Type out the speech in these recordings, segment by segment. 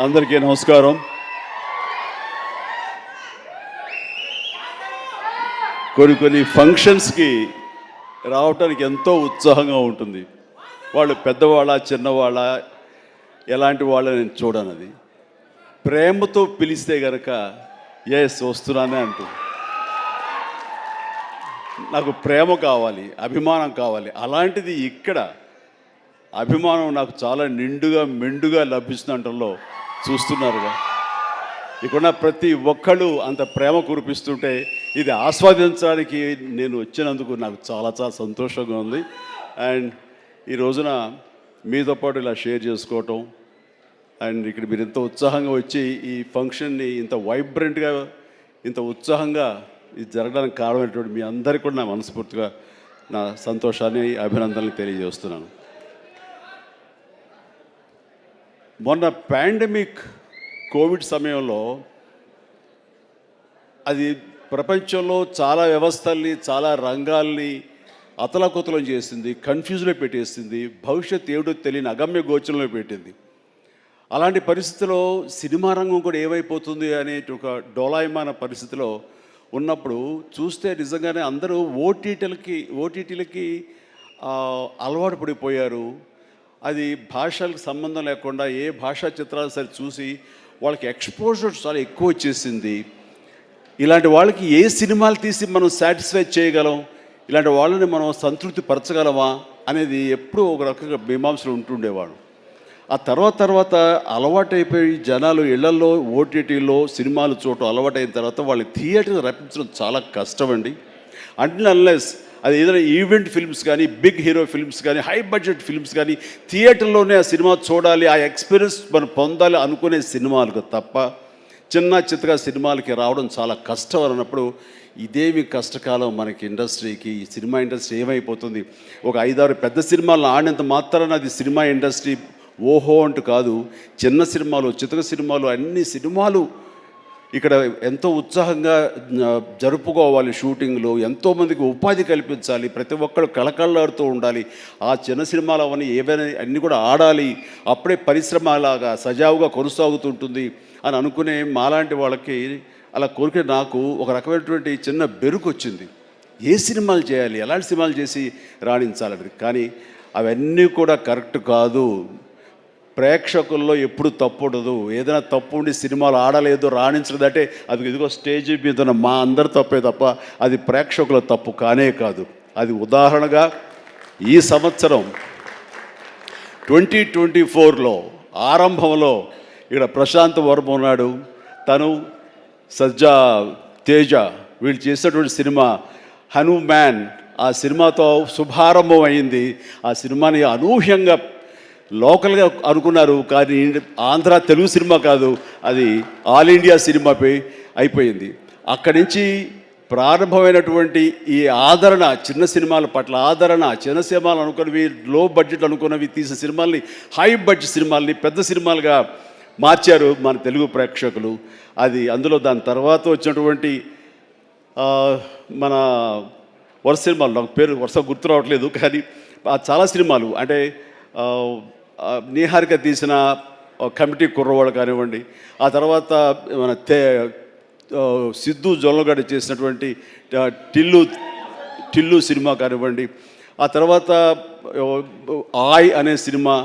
అందరికీ నమస్కారం. కొన్ని ఫంక్షన్స్కి రావటానికి ఎంతో ఉత్సాహంగా ఉంటుంది. వాళ్ళు పెద్దవాళ్ళ చిన్నవాళ్ళ ఎలాంటి వాళ్ళ నేను చూడనది. ప్రేమతో పిలిస్తే కనుక ఎస్ వస్తున్నానే అంటుంది. నాకు ప్రేమ కావాలి, అభిమానం కావాలి. అలాంటిది ఇక్కడ అభిమానం నాకు చాలా నిండుగా మెండుగా లభిస్తుండటంలో చూస్తున్నారుగా. ఇక్కడ ప్రతి ఒక్కళ్ళు అంత ప్రేమ కురిపిస్తుంటే ఇది ఆస్వాదించడానికి నేను వచ్చినందుకు నాకు చాలా చాలా సంతోషంగా ఉంది. అండ్ ఈ రోజున మీతో పాటు ఇలా షేర్ చేసుకోవటం అండ్ ఇక్కడ మీరు ఇంత ఉత్సాహంగా వచ్చి ఈ ఫంక్షన్ని ఇంత వైబ్రెంట్గా ఇంత ఉత్సాహంగా ఇది జరగడానికి కారణమైనటువంటి మీ అందరికీ కూడా నా మనస్ఫూర్తిగా నా సంతోషాన్ని అభినందనలు తెలియజేస్తున్నాను. మొన్న పాండమిక్ కోవిడ్ సమయంలో అది ప్రపంచంలో చాలా వ్యవస్థల్ని చాలా రంగాల్ని అతలాకుతలం చేసింది, కన్ఫ్యూజ్లో పెట్టేసింది, భవిష్యత్ ఏమిటో తెలియని అగమ్య గోచరంలో పెట్టింది. అలాంటి పరిస్థితిలో సినిమా రంగం కూడా ఏమైపోతుంది అనే ఒక డోలాయమాన పరిస్థితిలో ఉన్నప్పుడు చూస్తే నిజంగానే అందరూ ఓటీటీలకి అలవాటు పడిపోయారు. అది భాషలకు సంబంధం లేకుండా ఏ భాషా చిత్రాలు సరే చూసి వాళ్ళకి ఎక్స్పోజర్ చాలా ఎక్కువ వచ్చేసింది. ఇలాంటి వాళ్ళకి ఏ సినిమాలు తీసి మనం సాటిస్ఫై చేయగలం, ఇలాంటి వాళ్ళని మనం సంతృప్తి పరచగలమా అనేది ఎప్పుడూ ఒక రకంగా మీమాంసలు ఉంటుండేవాడు. ఆ తర్వాత అలవాటైపోయి జనాలు ఇళ్లలో ఓటీటీలో సినిమాలు చూడటం అలవాటైన తర్వాత వాళ్ళని థియేటర్కి రప్పించడం చాలా కష్టం అండి. అన్లెస్ అది ఏదైనా ఈవెంట్ ఫిల్మ్స్ కానీ, బిగ్ హీరో ఫిల్మ్స్ కానీ, హై బడ్జెట్ ఫిల్మ్స్ కానీ థియేటర్లోనే ఆ సినిమా చూడాలి, ఆ ఎక్స్పీరియన్స్ మనం పొందాలి అనుకునే సినిమాలకు తప్ప చిన్న చిత్తగా సినిమాలకి రావడం చాలా కష్టం అన్నప్పుడు ఇదేమి కష్టకాలం మనకి ఇండస్ట్రీకి. ఈ సినిమా ఇండస్ట్రీ ఏమైపోతుంది? ఒక 5-6 పెద్ద సినిమాలను ఆడినంత మాత్రాన అది సినిమా ఇండస్ట్రీ ఓహో అంటూ కాదు. చిన్న సినిమాలు, చితక సినిమాలు, అన్ని సినిమాలు ఇక్కడ ఎంతో ఉత్సాహంగా జరుపుకోవాలి. షూటింగ్లు ఎంతోమందికి ఉపాధి కల్పించాలి, ప్రతి ఒక్కరు కళకళలాడుతూ ఉండాలి. ఆ చిన్న సినిమాలు అవన్నీ ఏవైనా అన్నీ కూడా ఆడాలి, అప్పుడే పరిశ్రమ అలాగా సజావుగా కొనసాగుతుంటుంది అని అనుకునే మాలాంటి వాళ్ళకి అలా కోరిక నాకు ఒక రకమైనటువంటి చిన్న బెరుకు వచ్చింది. ఏ సినిమాలు చేయాలి, ఎలాంటి సినిమాలు చేసి రాణించాలని. కానీ అవన్నీ కూడా కరెక్ట్ కాదు. ప్రేక్షకుల్లో ఎప్పుడు తప్పు ఉండదు. ఏదైనా తప్పు ఉండి సినిమాలు ఆడలేదు, రాణించలేదంటే అది ఇదిగో స్టేజ్ మీద మా అందరి తప్పే తప్ప అది ప్రేక్షకుల తప్పు కానే కాదు. అది ఉదాహరణగా ఈ సంవత్సరం 2024లో ఆరంభంలో ఇక్కడ ప్రశాంత్ వర్మ ఉన్నాడు, తను సజ్జా తేజ వీళ్ళు చేసినటువంటి సినిమా హనుమాన్, ఆ సినిమాతో శుభారంభం అయింది. ఆ సినిమాని అనూహ్యంగా లోకల్గా అనుకున్నారు, కానీ ఆంధ్ర తెలుగు సినిమా కాదు, అది ఆల్ ఇండియా సినిమాపై అయిపోయింది. అక్కడి నుంచి ప్రారంభమైనటువంటి ఈ ఆదరణ, చిన్న సినిమాల పట్ల ఆదరణ, చిన్న సినిమాలు అనుకున్నవి, లో బడ్జెట్ అనుకున్నవి తీసిన సినిమాల్ని హై బడ్జెట్ సినిమాల్ని పెద్ద సినిమాలుగా మార్చారు మన తెలుగు ప్రేక్షకులు. అది అందులో దాని తర్వాత వచ్చినటువంటి మన వరుస సినిమాలు, నాకు పేరు వరుస గుర్తు రావట్లేదు, కానీ చాలా సినిమాలు అంటే నీహారిక తీసిన కమిటీ కుర్రవాడు కానివ్వండి, ఆ తర్వాత మన సిద్ధు జొల్లగడ్డ చేసినటువంటి టిల్లు సినిమా కానివ్వండి, ఆ తర్వాత ఆయ్ అనే సినిమా,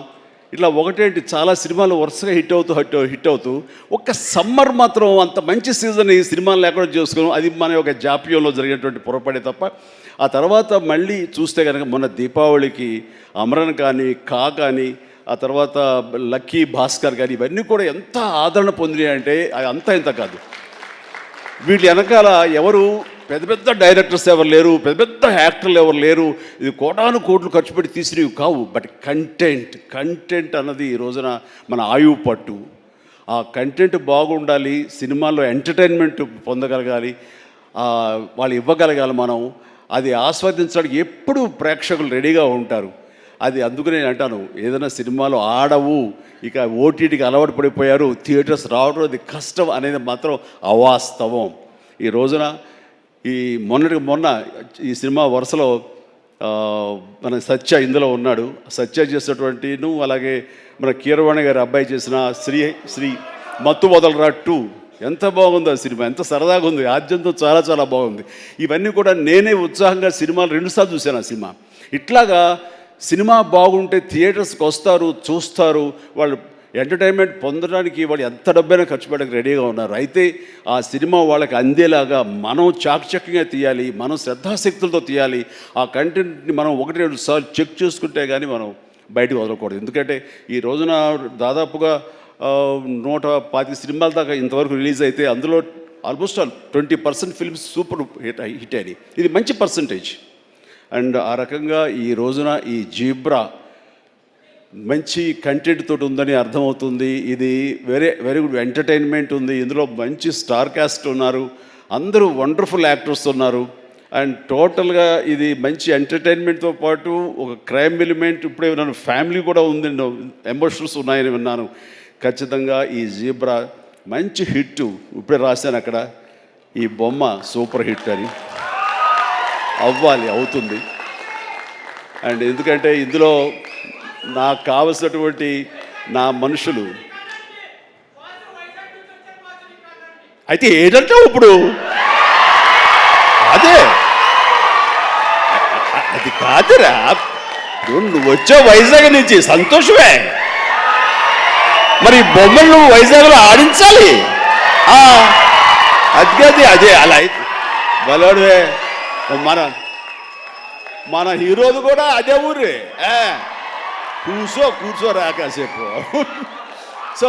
ఇట్లా ఒకటేంటి చాలా సినిమాలు వరుసగా హిట్ అవుతూ ఒక్క సమ్మర్ మాత్రం అంత మంచి సీజన్ ఈ సినిమాలు లేకుండా చేసుకోవడం అది మన ఒక జాప్యంలో జరిగినటువంటి పొరపాటే తప్ప. ఆ తర్వాత మళ్ళీ చూస్తే కనుక మొన్న దీపావళికి అమరన్ కానీ, కానీ, ఆ తర్వాత లక్కీ భాస్కర్ కానీ ఇవన్నీ కూడా ఎంత ఆదరణ పొందినాయి అంటే అది అంతా ఇంత కాదు. వీటి వెనకాల ఎవరు పెద్ద పెద్ద డైరెక్టర్స్ ఎవరు లేరు, పెద్ద పెద్ద యాక్టర్లు ఎవరు లేరు. ఇది కోటాను కోట్లు ఖర్చు పెట్టి తీసినవి కావు. బట్ కంటెంట్ అన్నది ఈ రోజున మన ఆయువు పట్టు. ఆ కంటెంట్ బాగుండాలి, సినిమాల్లో ఎంటర్టైన్మెంట్ పొందగలగాలి, వాళ్ళు ఇవ్వగలగాలి. మనం అది ఆస్వాదించడానికి ఎప్పుడు ప్రేక్షకులు రెడీగా ఉంటారు. అది అందుకనే నేను అంటాను, ఏదైనా సినిమాలు ఆడవు, ఇక ఓటీటీకి అలవాటు పడిపోయారు, థియేటర్స్ రావడం అది కష్టం అనేది మాత్రం అవాస్తవం. ఈ రోజున ఈ మొన్న ఈ సినిమా వరుసలో మన సత్య ఇందులో ఉన్నాడు. సత్య చేసినటువంటి అలాగే మన కీరవాణి గారి అబ్బాయి చేసిన శ్రీ మత్తు వదలరా 2 ఎంత బాగుంది ఆ సినిమా, ఎంత సరదాగా ఉంది, ఆద్యంతో చాలా చాలా బాగుంది. ఇవన్నీ కూడా నేనే ఉత్సాహంగా సినిమాలు 2 సార్లు చూశాను ఆ సినిమా. ఇట్లాగా సినిమా బాగుంటే థియేటర్స్కి వస్తారు, చూస్తారు, వాళ్ళు ఎంటర్టైన్మెంట్ పొందడానికి వాళ్ళు ఎంత డబ్బైనా ఖర్చు పెట్టడానికి రెడీగా ఉన్నారు. అయితే ఆ సినిమా వాళ్ళకి అందేలాగా మనం చాకచక్యంగా తీయాలి, మనం శ్రద్ధాశక్తులతో తీయాలి. ఆ కంటెంట్ని మనం 1-2 సార్లు చెక్ చేసుకుంటే కానీ మనం బయటకు వదలకూడదు. ఎందుకంటే ఈ రోజున దాదాపుగా 125 సినిమాల దాకా ఇంతవరకు రిలీజ్ అయితే అందులో ఆల్మోస్ట్ 20% ఫిల్మ్స్ సూపర్ హిట్ అయినాయి. ఇది మంచి పర్సంటేజ్. అండ్ ఆ రకంగా ఈ రోజున ఈ జీబ్రా మంచి కంటెంట్ తోటి ఉందని అర్థమవుతుంది. ఇది వెరీ గుడ్ ఎంటర్టైన్మెంట్ ఉంది. ఇందులో మంచి స్టార్ కాస్ట్ ఉన్నారు, అందరూ వండర్ఫుల్ యాక్టర్స్ ఉన్నారు. అండ్ టోటల్గా ఇది మంచి ఎంటర్టైన్మెంట్తో పాటు ఒక క్రైమ్ ఎలిమెంట్, ఇప్పుడే విన్నాను ఫ్యామిలీ కూడా ఉంది, ఎమోషన్స్ ఉన్నాయని విన్నాను. ఖచ్చితంగా ఈ జీబ్రా మంచి హిట్. ఇప్పుడే రాశాను అక్కడ, ఈ బొమ్మ సూపర్ హిట్ అని అవుతుంది. అండ్ ఎందుకంటే ఇందులో నాకు కావలసినటువంటి నా మనుషులు అయితే ఏంటంటే ఇప్పుడు అది కాదురా, నువ్వు వచ్చావు వైజాగ్ నుంచి, సంతోషమే. మరి బొమ్మలు నువ్వు వైజాగ్లో ఆడించాలి. అదే అలా అయితే బలవాడువే. మన హీరోది కూడా అదే ఊరే. కూర్చోరా కాసేపు. సో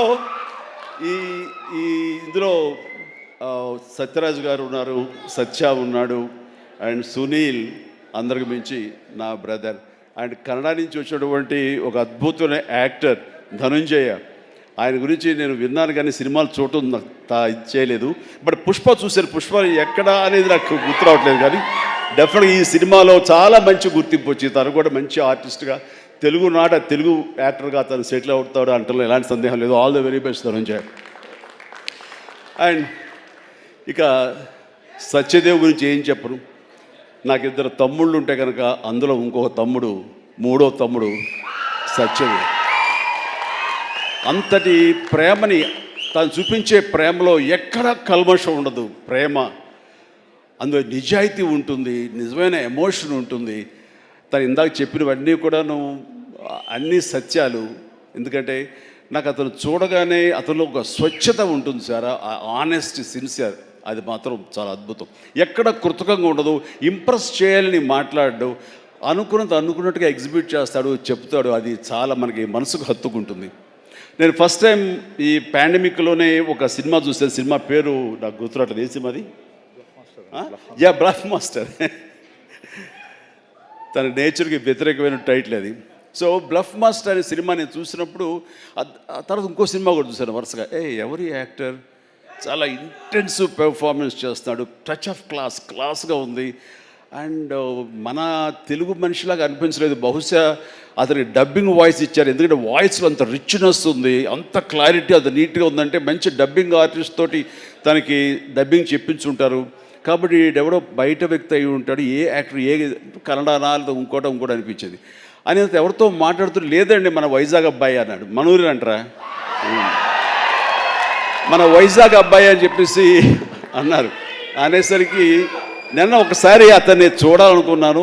ఈ ఇందులో సత్యరాజు గారు ఉన్నారు, సత్య ఉన్నాడు, అండ్ సునీల్, అందరికి మించి నా బ్రదర్. అండ్ కన్నడ నుంచి వచ్చినటువంటి ఒక అద్భుతమైన యాక్టర్ ధనుంజయ. ఆయన గురించి నేను విన్నాను కానీ సినిమాలు చూడటం ఇది చేయలేదు. బట్ పుష్ప చూశాను. పుష్ప ఎక్కడ అనేది నాకు గుర్తు రావట్లేదు, కానీ డెఫినెట్గా ఈ సినిమాలో చాలా మంచి గుర్తింపు వచ్చి తను కూడా మంచి ఆర్టిస్ట్గా తెలుగు యాక్టర్గా తను సెటిల్ అవుతాడు అంటలో ఎలాంటి సందేహం లేదు. All the very best Dhananjay. And ఇక సత్యదేవ్ గురించి ఏం చెప్పను. నాకు 2 తమ్ముళ్ళు ఉంటే కనుక అందులో ఇంకొక తమ్ముడు, 3వ తమ్ముడు సత్యదేవ్. అంతటి ప్రేమని తను చూపించే ప్రేమలో ఎక్కడ కల్మషం ఉండదు. ప్రేమ అందులో నిజాయితీ ఉంటుంది, నిజమైన ఎమోషన్ ఉంటుంది. తను ఇందాక చెప్పినవన్నీ కూడాను అన్ని సత్యాలు. ఎందుకంటే నాకు అతను చూడగానే అతనిలో ఒక స్వచ్ఛత ఉంటుంది సార్, ఆనెస్ట్, సిన్సియర్. అది మాత్రం చాలా అద్భుతం. ఎక్కడ కృతకంగా ఉండదు, ఇంప్రెస్ చేయాలని మాట్లాడడు, అనుకున్నట్టుగా ఎగ్జిబిట్ చేస్తాడు, చెప్తాడు. అది చాలా మనకి మనసుకు హత్తుకుంటుంది. నేను ఫస్ట్ టైం ఈ పాండమిక్లోనే ఒక సినిమా చూసాను. సినిమా పేరు నాకు గుర్తురాట్లేదు. ఏ సినిమా అది? Bluff master. తన నేచర్కి వ్యతిరేకమైన టైటిల్ అది. సో బ్లఫ్ మాస్టర్ అనే సినిమా నేను చూసినప్పుడు ఆ తర్వాత ఇంకో సినిమా కూడా చూశాను వరుసగా. ఎవరి యాక్టర్ చాలా ఇంటెన్సివ్ పెర్ఫార్మెన్స్ చేస్తున్నాడు, టచ్ ఆఫ్ క్లాస్గా ఉంది. అండ్ మన తెలుగు మనిషిలాగా అనిపించలేదు. బహుశా అతనికి డబ్బింగ్ వాయిస్ ఇచ్చారు, ఎందుకంటే వాయిస్లో అంత రిచ్నెస్ ఉంది, అంత క్లారిటీ, అంత నీట్గా ఉందంటే మంచి డబ్బింగ్ ఆర్టిస్ట్ తోటి తనకి డబ్బింగ్ చెప్పించుంటారు. కాబట్టి ఎవడో బయట వ్యక్తి అయి ఉంటాడు. ఏ యాక్టర్ కన్నడనా లేదా ఇంకోటి అనిపించేది. అని ఎవరితో మాట్లాడుతూ లేదండి మన వైజాగ్ అబ్బాయి అన్నాడు. మనూరి అంటారా, మన వైజాగ్ అబ్బాయి అని చెప్పేసి అన్నారు. అనేసరికి నిన్న ఒకసారి అతన్ని చూడాలనుకున్నాను,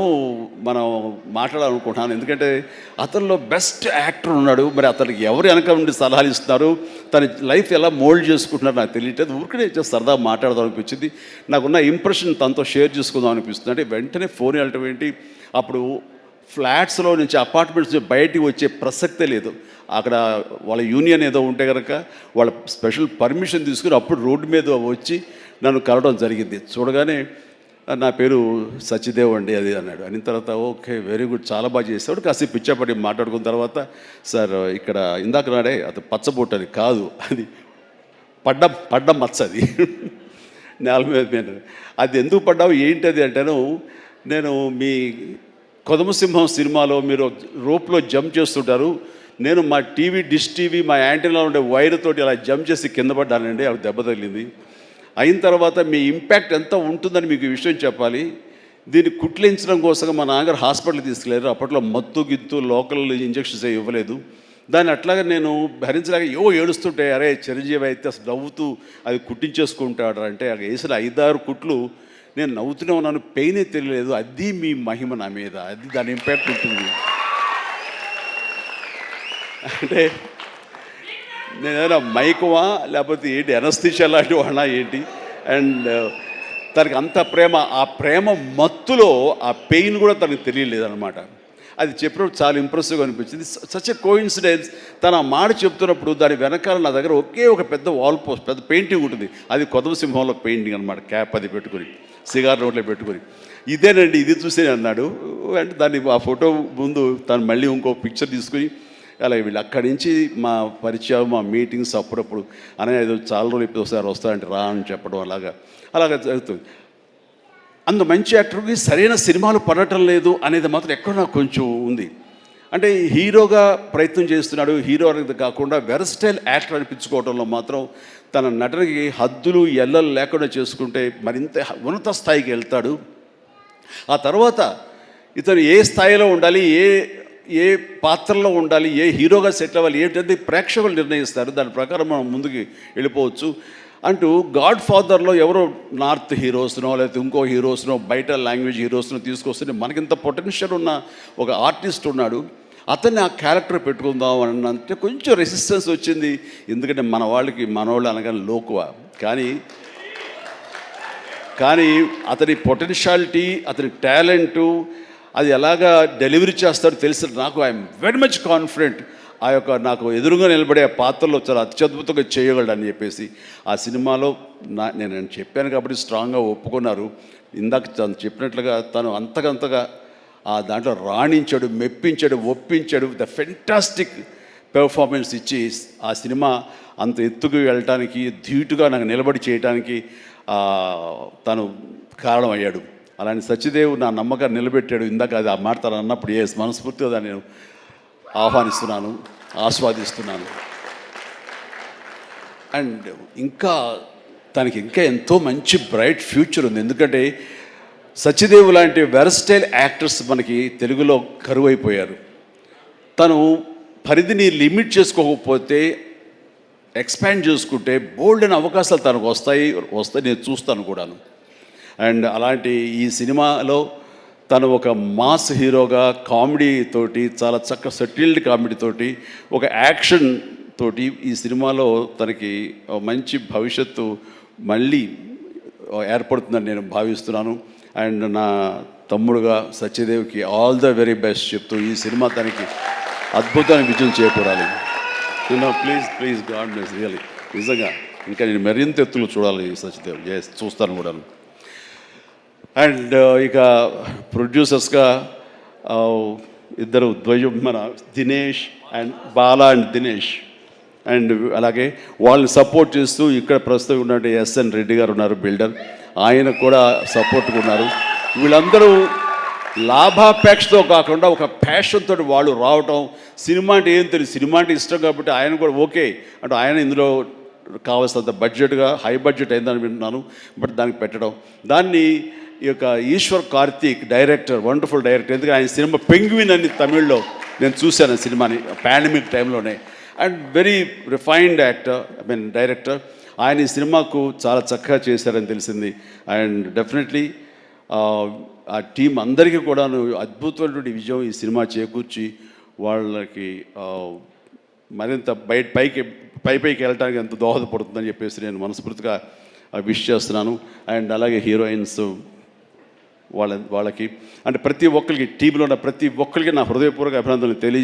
మనం మాట్లాడాలనుకుంటున్నాను. ఎందుకంటే అతనిలో బెస్ట్ యాక్టర్ ఉన్నాడు. మరి అతనికి ఎవరు వెనక నుండి సలహాలు ఇస్తున్నారు, తన లైఫ్ ఎలా మోల్డ్ చేసుకుంటున్నారు నాకు తెలియట్లేదు. ఊరికనే సరదా మాట్లాడదాం అనిపించింది. నాకున్న ఇంప్రెషన్ తనతో షేర్ చేసుకుందాం అనిపిస్తుంది. అంటే వెంటనే ఫోన్ వెళ్ళటం ఏంటి, అప్పుడు ఫ్లాట్స్లో నుంచి అపార్ట్మెంట్స్ నుంచి బయటికి వచ్చే ప్రసక్తే లేదు. అక్కడ వాళ్ళ యూనియన్ ఏదో ఉంటే కనుక వాళ్ళ స్పెషల్ పర్మిషన్ తీసుకుని అప్పుడు రోడ్డు మీద వచ్చి నన్ను కలవడం జరిగింది. చూడగానే నా పేరు సత్యదేవ్ అండి అది అన్నాడు. అయిన తర్వాత ఓకే వెరీ గుడ్, చాలా బాగా చేస్తాడు. కాసేపు పిచ్చాపడి మాట్లాడుకున్న తర్వాత సార్ ఇక్కడ ఇందాక నాడే అది పచ్చబొట్టు అని కాదు, అది పడ్డ మచ్చ, అది నేల మీద. అది ఎందుకు పడ్డావు ఏంటది అంటాను. నేను మీ కొదమసింహం సినిమాలో మీరు రోప్లో జంప్ చేస్తుంటారు, నేను మా డిష్ టీవీ మా యాంటీనాలో ఉండే వైర్ తోటి అలా జంప్ చేసి కింద పడ్డానండి, అవి దెబ్బ తగిలింది. అయిన తర్వాత మీ ఇంపాక్ట్ ఎంత ఉంటుందని మీకు విషయం చెప్పాలి. దీన్ని కుట్లించడం కోసం మా నాన్నగారు హాస్పిటల్కి తీసుకెళ్ళారు. అప్పట్లో మత్తు గిత్తు లోకల్ ఇంజెక్షన్స్ ఇవ్వలేదు. దాన్ని అట్లాగే నేను భరించలేక ఏడుస్తుంటే, అరే చిరంజీవి అయితే అసలు నవ్వుతూ అది కుట్టించేసుకుంటాడు అంటే, అది వేసిన 5-6 కుట్లు నేను నవ్వుతూనే ఉన్నాను, పెయినే తెలియలేదు. అది మీ మహిమ నా మీద, అది దాని ఇంపాక్ట్ ఉంటుంది. అంటే నేనేమైనా మైకువా లేకపోతే ఏంటి, ఎనస్థిషియా లాంటి వాడినా ఏంటి? అండ్ తనకి అంత ప్రేమ, ఆ ప్రేమ మత్తులో ఆ పెయిన్ కూడా తనకు తెలియలేదన్నమాట. అది చెప్పినప్పుడు చాలా ఇంప్రెసివ్గా అనిపించింది. Such a coincidence. తను ఆ మాట చెప్తున్నప్పుడు దాని వెనకాల నా దగ్గర ఒకే ఒక పెద్ద వాల్ పోస్ట్, పెద్ద పెయింటింగ్ ఉంటుంది. అది కొదవ సింహంలో పెయింటింగ్ అనమాట. క్యాప్ అది పెట్టుకుని, సిగార్ నోట్లో పెట్టుకుని, ఇదేనండి ఇది చూసే అన్నాడు. అంటే దాన్ని ఆ ఫోటో ముందు తను మళ్ళీ ఇంకో పిక్చర్ తీసుకుని అలా వీళ్ళు అక్కడి నుంచి మా పరిచయం, మా మీటింగ్స్ అప్పుడప్పుడు అనే ఏదో చాలా రోజులు ఇప్పుడు ఒకసారి వస్తారంటే రా అని చెప్పడం అలాగా జరుగుతుంది. అంత మంచి యాక్టర్కి సరైన సినిమాలు పడటం లేదు అనేది మాత్రం ఎక్కడో నాకు కొంచెం ఉంది. అంటే హీరోగా ప్రయత్నం చేస్తున్నాడు, హీరో అనేది కాకుండా వెరస్టైల్ యాక్టర్ అనిపించుకోవడంలో మాత్రం తన నటనకి హద్దులు ఎల్లలు లేకుండా చేసుకుంటే మరింత ఉన్నత స్థాయికి వెళ్తాడు. ఆ తర్వాత ఇతను ఏ స్థాయిలో ఉండాలి, ఏ పాత్రలో ఉండాలి, ఏ హీరోగా సెటిల్ అవ్వాలి ఏంటంటే ప్రేక్షకులు నిర్ణయిస్తారు. దాని ప్రకారం మనం ముందుకు వెళ్ళిపోవచ్చు అంటూ గాడ్ ఫాదర్లో ఎవరో నార్త్ హీరోస్నో లేకపోతే ఇంకో హీరోస్నో బయట లాంగ్వేజ్ హీరోస్నో తీసుకొస్తే మనకింత పొటెన్షియల్ ఉన్న ఒక ఆర్టిస్ట్ ఉన్నాడు, అతన్ని ఆ క్యారెక్టర్ పెట్టుకుందాం అని అంటే కొంచెం రెసిస్టెన్స్ వచ్చింది. ఎందుకంటే మనవాళ్ళు అనగానే లోకువ. కానీ అతని పొటెన్షియాలిటీ, అతని టాలెంటు, అది ఎలాగా డెలివరీ చేస్తాడో తెలిసి నాకు ఐఎమ్ వెరీ మచ్ కాన్ఫిడెంట్ ఆ యొక్క నాకు ఎదురుగా నిలబడే ఆ పాత్రలో చాలా అత్యద్భుతంగా చేయగలడని చెప్పేసి ఆ సినిమాలో నేను చెప్పాను కాబట్టి స్ట్రాంగ్గా ఒప్పుకున్నారు. ఇందాక తను చెప్పినట్లుగా తను అంతకంతగా ఆ దాంట్లో రాణించాడు, మెప్పించాడు, ఒప్పించాడు. ద ఫెంటాస్టిక్ పెర్ఫార్మెన్స్ ఇచ్చి ఆ సినిమా అంత ఎత్తుకు వెళ్ళటానికి, ధీటుగా నాకు నిలబడి చేయడానికి తను కారణమయ్యాడు. అలాంటి సత్యదేవ్ నా నమ్మకాన్ని నిలబెట్టాడు. ఇందాక అది ఆ మాట తను అన్నప్పుడు మనస్ఫూర్తిగా దాన్ని నేను ఆహ్వానిస్తున్నాను, ఆస్వాదిస్తున్నాను. అండ్ తనకి ఇంకా ఎంతో మంచి బ్రైట్ ఫ్యూచర్ ఉంది. ఎందుకంటే సత్యదేవ్ లాంటి వెరస్టైల్ యాక్టర్స్ మనకి తెలుగులో కరువైపోయారు. తను పరిధిని లిమిట్ చేసుకోకపోతే, ఎక్స్పాండ్ చేసుకుంటే బోల్డ్ అయిన అవకాశాలు తనకు వస్తాయి నేను చూస్తాను కూడాను. అండ్ అలాంటి ఈ సినిమాలో తను ఒక మాస్ హీరోగా కామెడీతోటి, చాలా చక్కగా సెటిల్డ్ కామెడీతోటి, ఒక యాక్షన్ తోటి ఈ సినిమాలో తనకి మంచి భవిష్యత్తు మళ్ళీ ఏర్పడుతుందని నేను భావిస్తున్నాను. అండ్ నా తమ్ముడుగా సత్యదేవ్కి ఆల్ ద వెరీ బెస్ట్ చెప్తూ ఈ సినిమా తనకి అద్భుతమైన విజయం చేకూరాలి. Please god bless really. నిజంగా ఇంకా నేను మరింత ఎత్తులు చూడాలి సత్యదేవ్. చూస్తాను కూడా. అండ్ ఇక ప్రొడ్యూసర్స్గా ఇద్దరు ద్వయం, మన Dinesh and Bala and Dinesh. And అలాగే వాళ్ళని సపోర్ట్ చేస్తూ ఇక్కడ ప్రస్తుతం ఉన్నట్టు ఎస్ఎన్ రెడ్డి గారు ఉన్నారు, బిల్డర్. ఆయన కూడా సపోర్ట్గా ఉన్నారు. వీళ్ళందరూ లాభాపేక్షతో కాకుండా ఒక ప్యాషన్ తోటి వాళ్ళు రావటం. సినిమా అంటే ఏం తెలియదు, సినిమా అంటే ఇష్టం కాబట్టి ఆయన కూడా ఓకే అంటే ఆయన ఇందులో కావాల్సినంత బడ్జెట్గా హై బడ్జెట్ అయిందని వింటున్నాను. బట్ దానికి పెట్టడం, దాన్ని ఈ యొక్క Eshwar Karthik director, wonderful director. ఎందుకంటే ఆయన సినిమా పెంగ్విన్ అని తమిళ్లో నేను చూశాను సినిమాని పాండమిక్ టైంలోనే. And very refined director. ఆయన ఈ సినిమాకు చాలా చక్కగా చేశారని తెలిసింది. అండ్ డెఫినెట్లీ ఆ టీం అందరికీ కూడా అద్భుతమైనటువంటి విజయం ఈ సినిమా చేకూర్చి వాళ్ళకి మరింత పైకి వెళ్ళడానికి ఎంత దోహదపడుతుందని చెప్పేసి నేను మనస్ఫూర్తిగా విష్ చేస్తున్నాను. అండ్ అలాగే హీరోయిన్స్ వాళ్ళకి అంటే ప్రతి ఒక్కరికి, టీంలో ఉన్న ప్రతి ఒక్కరికి నా హృదయపూర్వక అభినందనలు తెలియజేస్తున్నాను.